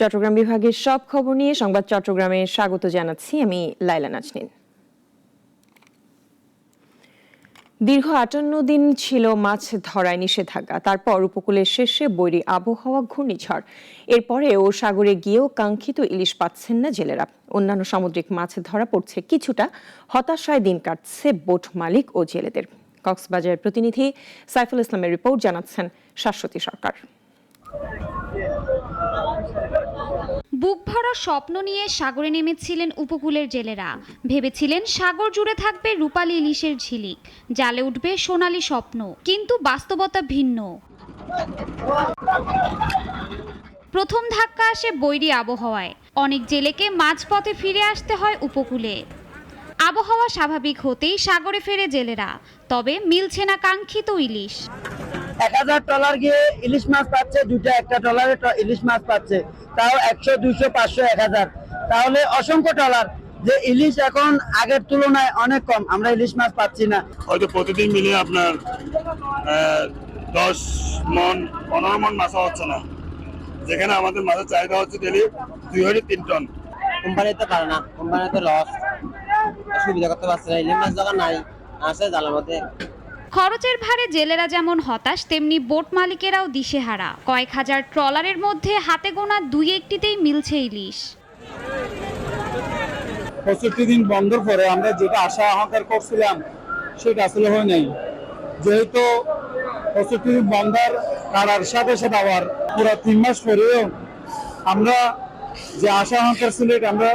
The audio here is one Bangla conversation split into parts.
চট্টগ্রাম বিভাগের সব খবর নিয়ে সংবাদ চট্টগ্রামে স্বাগত জানাচ্ছি আমি লাইলা নাজনীন। দীর্ঘ 58 দিন ছিল মাছ ধরায় নিষেধাজ্ঞা। তারপর উপকূলের শেষে বৈরী আবহাওয়া, ঘূর্ণিঝড়। এরপরেও সাগরে গিয়েও কাঙ্ক্ষিত ইলিশ পাচ্ছেন না জেলেরা। অন্যান্য সামুদ্রিক মাছ ধরা পড়ছে কিছুটা। হতাশায় দিন কাটছে বোট মালিক ও জেলেদের। কক্সবাজারের প্রতিনিধি সাইফুল ইসলামের রিপোর্ট, জানাচ্ছেন শাশ্বতী সরকার। বুক ভরা স্বপ্ন নিয়ে সাগরে নেমেছিলেন উপকূলের জেলেরা। ভেবেছিলেন সাগর জুড়ে থাকবে রূপালী ইলিশের ঝিলিক, জালে উঠবে সোনালী স্বপ্ন। কিন্তু বাস্তবতা ভিন্ন। প্রথম ধাক্কা আসে বৈরী আবহাওয়ায়। অনেক জেলেকে মাঝপথে ফিরে আসতে হয় উপকূলে। আবহাওয়া স্বাভাবিক হতেই সাগরে ফেরে জেলেরা, তবে মিলছে না কাঙ্ক্ষিত ইলিশ। 1000 ট্রলার গিয়ে ইলিশ মাছ পাচ্ছে, দুটো একটা ট্রলারে ইলিশ মাছ পাচ্ছে, তাও 100, 200, 500, 1000। তাহলে অসংখ্য ট্রলার, যে ইলিশ এখন আগের তুলনায় অনেক কম, আমরা ইলিশ মাছ পাচ্ছি না। হয়তো প্রতিদিন মিলিয়ে আপনার 10 মন 15 মন মাছ হচ্ছে না, যেখানে আমাদের মাছের চাহিদা হচ্ছে ডেলি 2 থেকে 3 টন। কোম্পানিতে পারে না, কোম্পানিতে লস, সুবিধা করতে পারছে না। ইলিশ মাছ যখন নাই আসে জালের মধ্যে। খরচের ভারে জেলেরা যেমন হতাশ, তেমনি বোট মালিকেরাও দিশেহারা। কয়েক হাজার ট্রলারের মধ্যে হাতে গোনা 2-1টিতেই মিলছে ইলিশ। 65 দিন বন্ধর পরে আমরা যেটা আশা আকাঙ্ক্ষা করছিলাম সেটা আসলে হয় নাই। যেহেতু 65 দিন বন্ধর কারার সাথে সাথে আবার পুরো 3 মাস পরেও আমরা যে আশা আকাঙ্ক্ষা ছিল এটা আমরা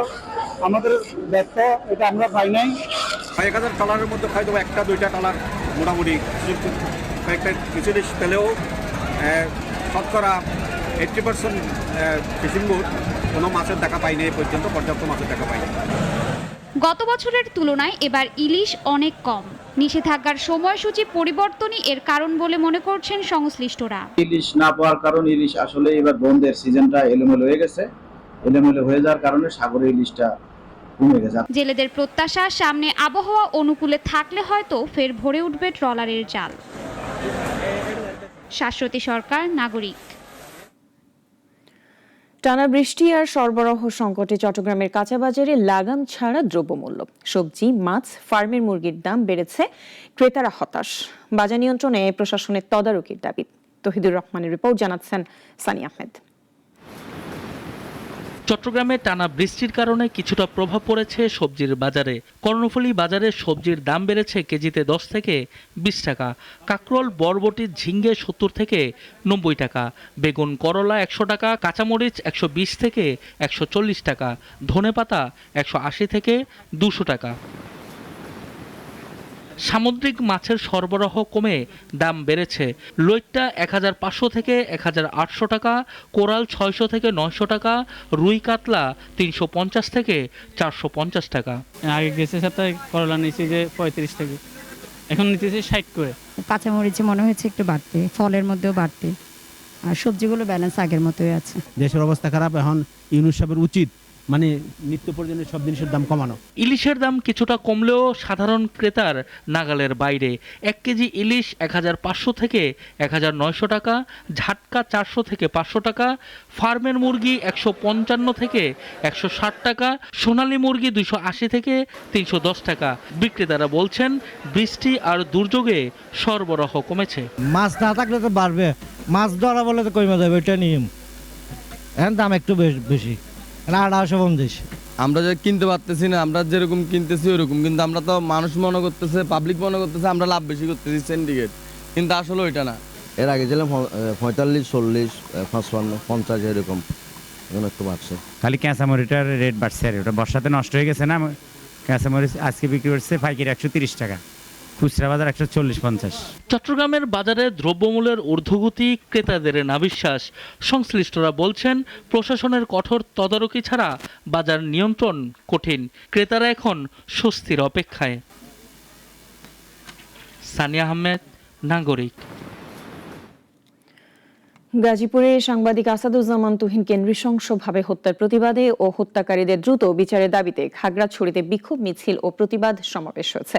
আমাদের ব্যর্থ, এটা আমরা পাই নাই। 1000 ট্রলারের মধ্যে হয়তো 1-2টা ট্রলার মোটামুটি কয়েকটা কিছু ইলিশ পেলেও শতকরা 80% ফিশিং বোট কোনো মাছের দেখা পায়নি এই পর্যন্ত, পর্যাপ্ত মাছের দেখা পায়নি। গত বছরের তুলনায় এবার ইলিশ অনেক কম। নিষেধাজ্ঞার সময়সূচি পরিবর্তনই এর কারণ বলে মনে করছেন সংশ্লিষ্টরা। ইলিশ না পাওয়ার কারণ ইলিশ আসলে এবার বন্ধের সিজনটা এলোমেলো হয়ে গেছে। এলোমেলো হয়ে যাওয়ার কারণে সাগরে ইলিশটা কমে গেছে। জেলেদের প্রত্যাশা, সামনে আবহাওয়া অনুকূলে থাকলে হয়তো ফের ভরে উঠবে ট্রলারের জাল। শাশ্বতী সরকার, নাগরিক। টানা বৃষ্টি আর সরবরাহ সংকটে চট্টগ্রামের কাঁচা বাজারে লাগাম ছাড়া দ্রব্যমূল্য। সবজি, মাছ, ফার্মের মুরগির দাম বেড়েছে, ক্রেতারা হতাশ। বাজার নিয়ন্ত্রণে প্রশাসনের তদারকির দাবি। তহিদুর রহমানের রিপোর্ট, জানাচ্ছেন সানি আহমেদ। চট্টগ্রামে টানা বৃষ্টির কারণে কিছুটা প্রভাব পড়েছে সবজির বাজারে। কর্ণফুলী বাজারে সবজির দাম বেড়েছে কেজিতে 10 থেকে 20 টাকা। কাঁকরোল, বরবটি, ঝিঙ্গে 70 থেকে 90 টাকা, বেগুন, করলা 100 টাকা, কাঁচামরিচ 120 থেকে 140 টাকা, ধনেপাতা 180 থেকে 200 টাকা। সামুদ্রিক মাছের সরবরাহ কমে দাম বেড়েছে। লইট্টা 1500 থেকে 1800 টাকা, কোরাল 600 থেকে 900 টাকা, রুই কাতলা 350 থেকে 450 টাকা। আগে গেছে সপ্তাহে করলা নিয়েছি যে 35 থেকে, এখন নিতেছি 60 করে। কাঁচামরিচে মনে হয়েছে একটু বাড়তে, ফলের মধ্যেও বাড়তে, আর সবজিগুলো ব্যালেন্স আগের মতোই আছে। দেশের অবস্থা খারাপ, এখন ইউনূস সাহেবের উচিত নিত্য প্রয়োজনীয় সব জিনিসের দাম কমানো। ইলিশের দাম কিছুটা কমলেও সাধারণ ক্রেতার নাগালের বাইরে। 1 কেজি ইলিশ 1500 থেকে 1900 টাকা, ঝাটকা 400 থেকে 500 টাকা, ফার্মের মুরগি 155 থেকে 160 টাকা, সোনালী মুরগি 280 থেকে 310 টাকা। বিক্রেতারা বলছেন বৃষ্টি আর দুর্যোগে সরবরাহ কমেছে। মাছ না থাকলে তো বাড়বে, মাছ ধরা বলে তো কমে যাবে, এটা নিয়ম। এখন দাম একটু বেশি, 1850। আমরা যে কিনতে পারতেছি না, আমরা যেরকম কিনতেছি ওরকম, কিন্তু আমরা তো মানুষ মনে করতেছে, পাবলিক মনে করতেছে আমরা লাভ বেশি করতেছি সিন্ডিকেট, কিন্তু আসলে ওইটা না। এর আগে ছিলাম 45, 40, 55, 50 এরকম, এখন একটু বাড়ছে। খালি কাঁচামরিচের রেট বাড়ছে, আর ওটা বর্ষাতে নষ্ট হয়ে গেছে না। কাঁচামরিচ আজকে বিক্রি করছে পাইকারি 130 টাকা, খুচরা বাজার 140-50। চট্টগ্রামের বাজারে দ্রব্যমূল্যের ঊর্ধ্বগতি ক্রেতাদের নাবিশ্বাস। সংশ্লিষ্টরা বলছেন প্রশাসনের কঠোর তদারকি ছাড়া বাজার নিয়ন্ত্রণ কঠিন। ক্রেতারা এখন স্বস্তির অপেক্ষায়। সানি আহমেদ, নাগরিক। গাজীপুরে সাংবাদিক আসাদুজ্জামান তুহিনকে নৃশংসভাবে হত্যার প্রতিবাদে ও হত্যাকারীদের দ্রুত বিচারের দাবিতে খাগড়াছড়িতে বিক্ষোভ মিছিল ও প্রতিবাদ সমাবেশ হয়েছে।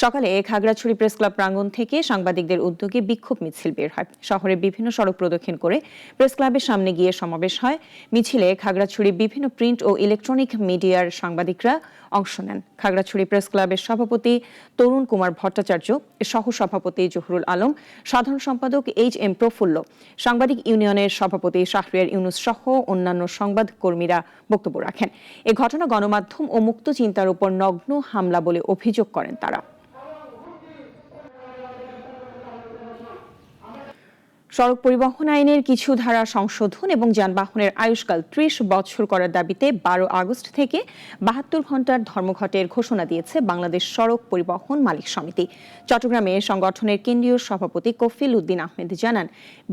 সকালে খাগড়াছড়ি প্রেস ক্লাব প্রাঙ্গণ থেকে সাংবাদিকদের উদ্যোগে বিক্ষোভ মিছিল বের হয়। শহরের বিভিন্ন সড়ক প্রদক্ষিণ করে প্রেস ক্লাবের সামনে গিয়ে সমাবেশ হয়। মিছিলে খাগড়াছড়ি বিভিন্ন প্রিন্ট ও ইলেকট্রনিক মিডিয়ার সাংবাদিকরা অংশ নেন। খাগড়াছড়ি প্রেস ক্লাবের সভাপতি তরুণ কুমার ভট্টাচার্য, সহ সভাপতি জহুরুল আলম, সাধারণ সম্পাদক HM প্রফুল্ল, সাংবাদিক ইউনিয়নের সভাপতি শাহরিয়ার ইউনুস সহ অন্যান্য সংবাদ কর্মীরা বক্তব্য রাখেন। এ ঘটনা গণমাধ্যম ও মুক্ত চিন্তার উপর নগ্ন হামলা বলে অভিযোগ করেন তারা। সড়ক পরিবহন আইনের কিছু ধারা সংশোধন এবং যানবাহনের আয়ুষ্কাল 30 বছর করার দাবিতে 12 আগস্ট থেকে 72 ঘন্টার ধর্মঘটের ঘোষণা দিয়েছে বাংলাদেশ সড়ক পরিবহন মালিক সমিতি। চট্টগ্রামে সংগঠনের কেন্দ্রীয় সভাপতি কফিল উদ্দিন আহমেদ জানান,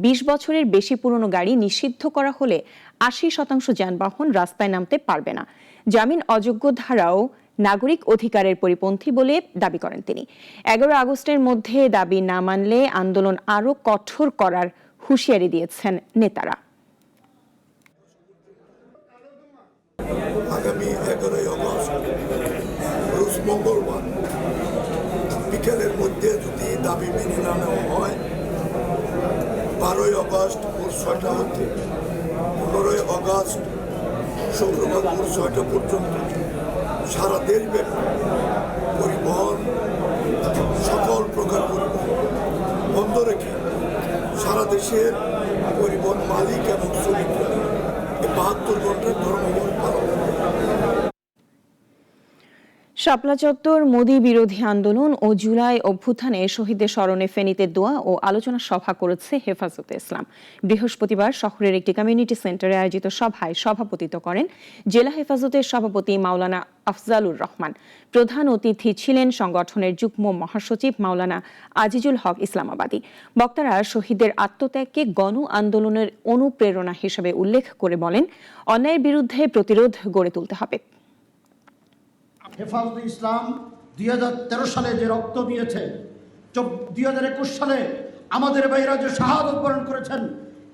20 বছরের বেশি পুরনো গাড়ি নিষিদ্ধ করা হলে 80% যানবাহন রাস্তায় নামতে পারবে না। জামিন অযোগ্য ধারাও নাগরিক অধিকারের পরিপন্থী বলে দাবি করেন তিনি। 11 আগস্টের মধ্যে দাবি না মানলে আন্দোলন আরও কঠোর করার হুঁশিয়ারি দিয়েছেন নেতারা। আগামী 11 আগস্ট রোজ মঙ্গলবার বিকেলের মধ্যে যদি দাবি মেনে না নেওয়া হয়, 12 আগস্ট ভোর 6টা হতে 15 আগস্ট শুক্রবার ভোর 6টা পর্যন্ত সারা দেশব্যাপী পরিবহন, সকল প্রকার পরিবহন বন্ধ রেখে সারা দেশের পরিবহন মালিক এবং শ্রমিকরা 72 ঘন্টার ধর্মঘট পালন করবে। শাপলা চত্বর মোদি বিরোধী আন্দোলন ও জুলাই অভ্যুত্থানে শহীদদের স্মরণে ফেনীতে দোয়া ও আলোচনা সভা করেছে হেফাজতে ইসলাম। বৃহস্পতিবার শহরের একটি কমিউনিটি সেন্টারে আয়োজিত সভায় সভাপতিত্ব করেন জেলা হেফাজতের সভাপতি মাওলানা আফজালুর রহমান। প্রধান অতিথি ছিলেন সংগঠনের যুগ্ম মহাসচিব মাওলানা আজিজুল হক ইসলামাবাদী। বক্তারা শহীদদের আত্মত্যাগকে গণ আন্দোলনের অনুপ্রেরণা হিসেবে উল্লেখ করে বলেন, অন্যায়ের বিরুদ্ধে প্রতিরোধ গড়ে তুলতে হবে। হেফাজতে ইসলাম 2013 সালে যে রক্ত দিয়েছে, 2021 সালে আমাদের ভাইরা যে শাহাদত বরণ করেছেন,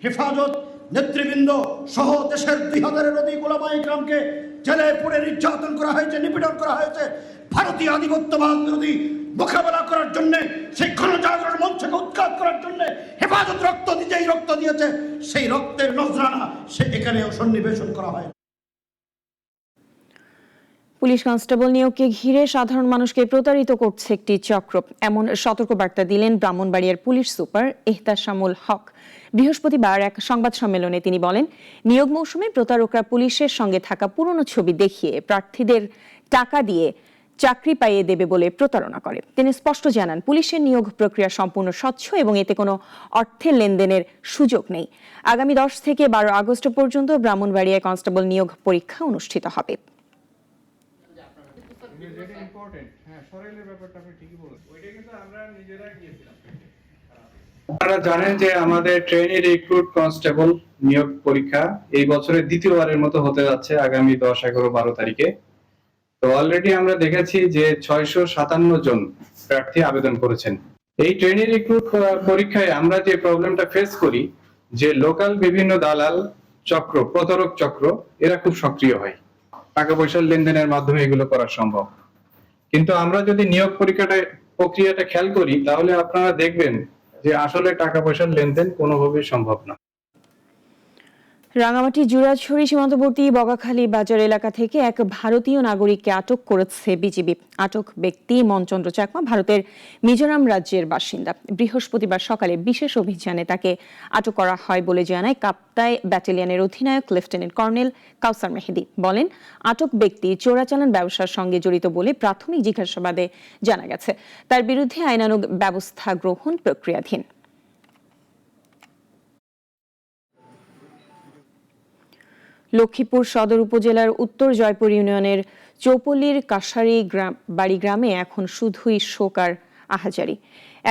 হেফাজত নেতৃবৃন্দ সহ দেশের 2000-এর অধিক উলামায়ে ইকরামকে জেলে পুড়ে নির্যাতন করা হয়েছে, নিপীড়ন করা হয়েছে। ভারতীয় আধিপত্যবাদ বিরোধী মোকাবেলা করার জন্য, সেই গণজাগরণ মঞ্চকে উৎখাত করার জন্য হেফাজত রক্ত দিয়েছে, সেই রক্তের নজরানা সে এখানেও সন্নিবেশন করা হয়। পুলিশ কনস্টেবল নিয়োগকে ঘিরে সাধারণ মানুষকে প্রতারিত করছে একটি চক্র, এমন সতর্কবার্তা দিলেন ব্রাহ্মণবাড়িয়ার পুলিশ সুপার এহতাশামুল হক। বৃহস্পতিবার এক সংবাদ সম্মেলনে তিনি বলেন, নিয়োগ মৌসুমে প্রতারকরা পুলিশের সঙ্গে থাকা পুরনো ছবি দেখিয়ে প্রার্থীদের টাকা দিয়ে চাকরি পাইয়ে দেবে বলে প্রতারণা করে। তিনি স্পষ্ট জানান, পুলিশের নিয়োগ প্রক্রিয়া সম্পূর্ণ স্বচ্ছ এবং এতে কোনো অর্থের লেনদেনের সুযোগ নেই। আগামী 10 থেকে 12 আগস্ট পর্যন্ত ব্রাহ্মণবাড়িয়ায় কনস্টেবল নিয়োগ পরীক্ষা অনুষ্ঠিত হবে। আপনারা জানেন যে আমাদের ট্রেনি রিক্রুট কনস্টেবল নিয়োগ পরীক্ষা এই বছরের দ্বিতীয়বারের মতো হতে যাচ্ছে আগামী 10, 11, 12 তারিখে। তো অলরেডি আমরা দেখেছি যে 657 জন প্রার্থী আবেদন করেছেন। এই ট্রেনি রিক্রুট পরীক্ষায় আমরা যে প্রবলেমটা ফেস করি, যে লোকাল বিভিন্ন দালাল চক্র, প্রতারক চক্র, এরা খুব সক্রিয় হয়। টাকা পয়সার লেনদেনের মাধ্যমে এগুলো করা সম্ভব। কিন্তু আমরা যদি নিয়োগ প্রক্রিয়াটা খেয়াল করি, তাহলে আপনারা দেখবেন যে আসলে টাকা পয়সার লেনদেন কোনোভাবেই সম্ভব না। রাঙামাটি জুরাছড়ি সীমান্তবর্তী বগাখালী বাজার এলাকা থেকে এক ভারতীয় নাগরিককে আটক করেছে বিজিবি। আটক ব্যক্তি মনচন্দ্র চাকমা ভারতের মিজোরাম রাজ্যের বাসিন্দা। বৃহস্পতিবার সকালে বিশেষ অভিযানে তাকে আটক করা হয় বলে জানায় কাপ্তাই ব্যাটালিয়নের অধিনায়ক লেফটেন্যান্ট কর্নেল কাউসার মেহেদি। বলেন, আটক ব্যক্তি চোরাচালান ব্যবসার সঙ্গে জড়িত বলে প্রাথমিক জিজ্ঞাসাবাদে জানা গেছে। তার বিরুদ্ধে আইনানুগ ব্যবস্থা গ্রহণ প্রক্রিয়াধীন। লক্ষ্মীপুর সদর উপজেলার উত্তর জয়পুর ইউনিয়নের চৌপল্লীর কাশারি বাড়ি গ্রামে এখন শুধুই শোক আর আহাজারি।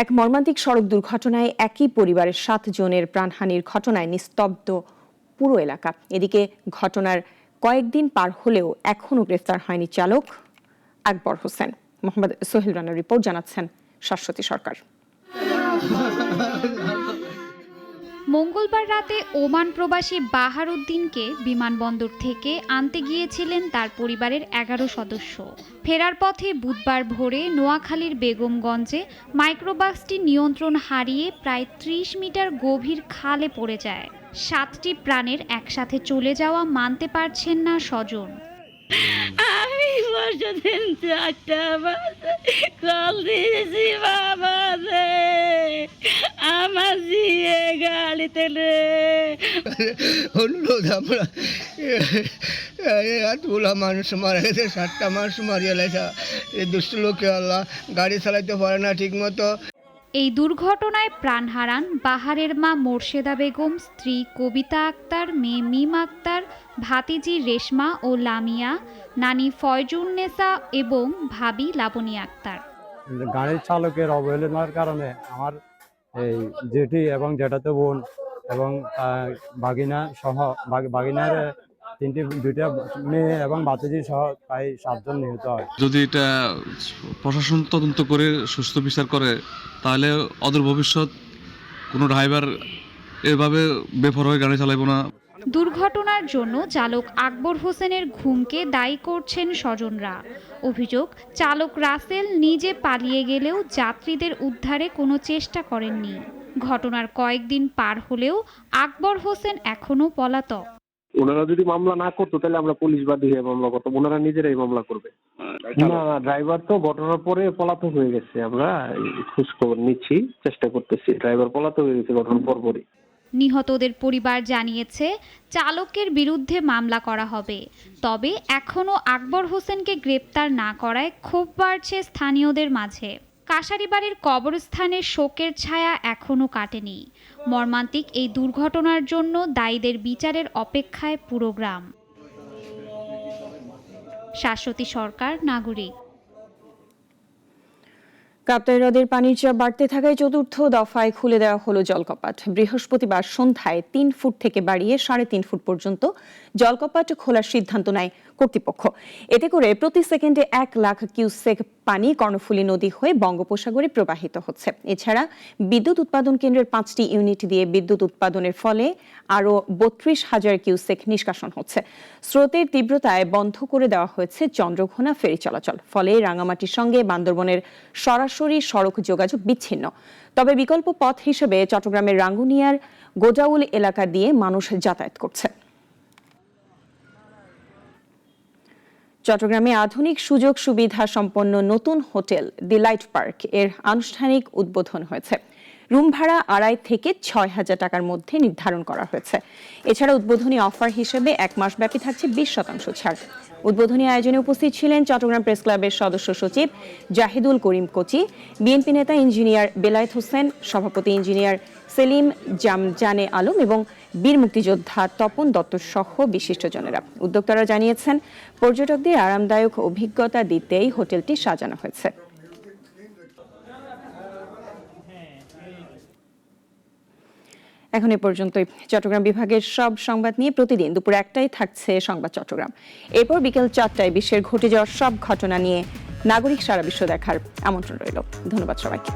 এক মর্মান্তিক সড়ক দুর্ঘটনায় একই পরিবারের 7 জনের প্রাণহানির ঘটনায় নিস্তব্ধ পুরো এলাকা। এদিকে ঘটনার কয়েকদিন পার হলেও এখনও গ্রেফতার হয়নি চালক আকবর হোসেন। মোহাম্মদ সোহেল রানার রিপোর্ট, জানাচ্ছেন শাশ্বতী সরকার। মঙ্গলবার রাতে ওমান প্রবাসী বাহারউদ্দিনকে বিমানবন্দর থেকে আনতে গিয়েছিলেন তার পরিবারের 11 সদস্য। ফেরার পথে বুধবার ভোরে নোয়াখালীর বেগমগঞ্জে মাইক্রোবাসটি নিয়ন্ত্রণ হারিয়ে প্রায় 30 মিটার গভীর খালে পড়ে যায়। 7টি প্রাণের একসাথে চলে যাওয়া মানতে পারছেন না স্বজন। আমি বসেছেন 4টা বাজে কল দিয়েছি বাবা রে, আমার জিয়ে গাড়িতে রে। অনুরোধ আমরা এতগুলা মানুষ মারা গেছে, 7টা মানুষ মারিয়ে লাইছে। এই দুষ্ট লোকে আল্লাহ গাড়ি চালাইতে পারে না ঠিক মতো। এই দুর্ঘটনায় প্রাণ হারান বাহারের মা মোর্শেদা বেগম, স্ত্রী কবিতা আক্তার, মেয়ে মিম আক্তার, ভাতিজি রেশমা ও লামিয়া, নানি ফয়জুন্নেসা এবং ভাবি লাবণী আক্তার। গাড়ির চালকের অবহেলনার কারণে আমার এই জেঠি এবং জ্যাঠাতো বোন এবং বাগিনা সহ বাগিনার 2টা মেয়ে এবং ভাতিজি সহ প্রায় 7 জন নিহত হয়। যদি এটা প্রশাসন তদন্ত করে সুস্থ বিচার করে তাহলে অদূর ভবিষ্যৎ কোনো ড্রাইভার এভাবে বেপরোয়া হয়ে গাড়ি চালাইব না। দুর্ঘটনার জন্য চালক আকবর হোসেনের ঘুমকে দায়ী করছেন স্বজনরা। অভিযোগ, চালক রাসেল নিজে পালিয়ে গেলেও যাত্রীদের উদ্ধারে কোনো চেষ্টা করেননি। ঘটনার কয়েকদিন পার হলেও আকবর হোসেন এখনো পলাতক। ওনারা যদি মামলা না করতো তাহলে আমরা পুলিশ বাদী হয়ে মামলা করতাম, ওনারা নিজেরাই মামলা করবে। না, ড্রাইভার তো ঘটনার পরে পলাতক হয়ে গেছে। আমরা খোঁজ খবর নিচ্ছি, চেষ্টা করতেছি। ড্রাইভার পলাতক হয়ে গেছে ঘটনার পরপরই। নিহতদের পরিবার জানিয়েছে চালকের বিরুদ্ধে মামলা করা হবে। তবে এখনও আকবর হোসেনকে গ্রেপ্তার না করায় ক্ষোভ বাড়ছে স্থানীয়দের মাঝে। কাশারিবাড়ির কবরস্থানের শোকের ছায়া এখনও কাটেনি। মর্মান্তিক এই দুর্ঘটনার জন্য দায়ীদের বিচারের অপেক্ষায় পুরো গ্রাম। শাশ্বতী সরকার, নাগরিক। কাপ্তাই হ্রদের পানির চাপ বাড়তে থাকায় 4র্থ দফায় খুলে দেওয়া হলো জলকপাট। বৃহস্পতিবার সন্ধ্যায় 3 ফুট থেকে বাড়িয়ে 3.5 ফুট পর্যন্ত জলকপাট খোলার সিদ্ধান্ত নেয় কর্তৃপক্ষ। এতে করে প্রতি সেকেন্ডে 1 লাখ কিউসেক পানি কর্ণফুলী নদী হয়ে বঙ্গোপসাগরে প্রবাহিত হচ্ছে। এছাড়া বিদ্যুৎ উৎপাদন কেন্দ্রের 5টি ইউনিট দিয়ে বিদ্যুৎ উৎপাদনের ফলে আরও 32,000 কিউসেক নিষ্কাশন হচ্ছে। স্রোতের তীব্রতায় বন্ধ করে দেওয়া হয়েছে চন্দ্রঘোনা ফেরি চলাচল। ফলে রাঙামাটির সঙ্গে বান্দরবনের সরাসরি সড়ক যোগাযোগ বিচ্ছিন্ন। তবে বিকল্প পথ হিসেবে চট্টগ্রামের রাঙ্গুনিয়ার গোজাউল এলাকা দিয়ে মানুষ যাতায়াত করছে। চট্টগ্রামে আধুনিক সুযোগ সুবিধা সম্পন্ন নতুন হোটেল দি লাইট পার্ক এর আনুষ্ঠানিক উদ্বোধন হয়েছে। রুম ভাড়া 2,500 থেকে 6,000 টাকার মধ্যে নির্ধারণ করা হয়েছে। এছাড়া উদ্বোধনী অফার হিসেবে 1 মাস ব্যাপী থাকছে 20% ছাড়। উদ্বোধনী আয়োজনে উপস্থিত ছিলেন চট্টগ্রাম প্রেস ক্লাবের সদস্য সচিব জাহিদুল করিম কোচি, বিএনপি নেতা ইঞ্জিনিয়ার বেলায়েত হোসেন, সভাপতি ইঞ্জিনিয়ার সেলিম জামজানে আলম এবং বীর মুক্তিযোদ্ধা তপন দত্ত সহ বিশিষ্টজনেরা। উদ্যোক্তারা জানিয়েছেন, পর্যটকদের আরামদায়ক অভিজ্ঞতা দিতেই হোটেলটি সাজানো হয়েছে। এখন এ পর্যন্তই। চট্টগ্রাম বিভাগের সব সংবাদ নিয়ে প্রতিদিন দুপুর 1টায় থাকছে সংবাদ চট্টগ্রাম। এরপর বিকেল 4টায় বিশ্বের ঘটে যাওয়া সব ঘটনা নিয়ে নাগরিক সারা বিশ্ব দেখার আমন্ত্রণ রইল। ধন্যবাদ সবাইকে।